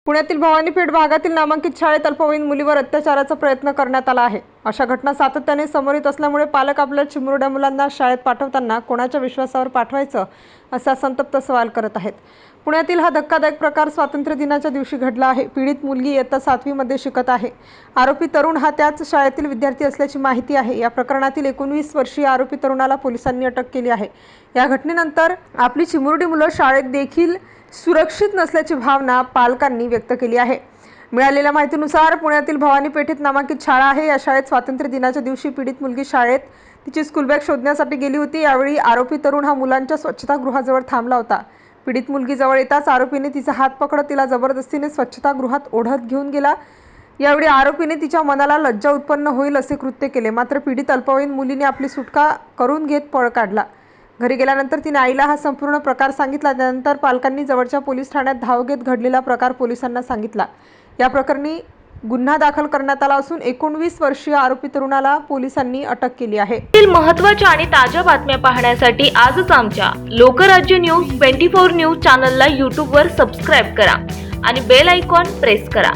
पुण्यातील भवानीपेठ भागातील नामांकित शाळेत अल्पवयीन मुलीवर अत्याचाराचा प्रयत्न करण्यात आला आहे। अशा घटना सातत्याने समोर येत असल्यामुळे पालक आपल्या चिमुरड्या मुलांना शाळेत पाठवताना कोणाच्या विश्वासावर पाठवायचं असा संतप्त सवाल करत आहेत। पुण्यातील हा धक्कादायक प्रकार स्वातंत्र्य दिनाच्या दिवशी घडला आहे। पीडित मुलगी इयत्ता 7वी मध्ये शिकत आहे। आरोपी तरुण हा त्याच शाळेतील विद्यार्थी असल्याची माहिती आहे। या प्रकरणातील 19 वर्षीय आरोपी तरुणाला पोलिसांनी अटक केली आहे। या घटनेनंतर आपली चिमुरडी मुलं शाळेत देखील सुरक्षित नसल्याची भावना पालकांनी व्यक्त केली आहे। मिळालेल्या माहितीनुसार पुण्यातील भवानी पेठेत नामांकित शाळा आहे। या शाळेत स्वातंत्र्य दिनाच्या दिवशी पीडित मुलगी शाळेत तिची स्कूल बॅग शोधण्यासाठी गेली होती। यावेळी आरोपी तरुण हा मुलांच्या स्वच्छतागृहाजवळ थांबला होता। पीडित मुलगी जवळ येताच आरोपीने तिचा हात पकडत तिला जबरदस्तीने स्वच्छतागृहात ओढत घेऊन गेला। यावेळी आरोपीने तिच्या मनाला लज्जा उत्पन्न होईल असे कृत्य केले। मात्र पीडित अल्पवयीन मुलीने आपली सुटका करून घेत पळ काढला। घरी गेल्यानंतर तिने आईला हा संपूर्ण प्रकार सांगितला। त्यानंतर पालकांनी जवळच्या पोलीस ठाण्यात धाव घेत घडलेला प्रकार पोलिसांना सांगितला। या प्रकरणी गुन्हा दाखल करण्यात आला असून 19 वर्षीय आरोपी तरुणाला पोलिसांनी अटक केली आहे। महत्त्वाच्या आणि ताज्या बातम्या पाहण्यासाठी आजच आमच्या लोकराज्य न्यूज 24 न्यूज चॅनलला YouTube वर सबस्क्राइब करा आणि बेल आयकॉन प्रेस करा।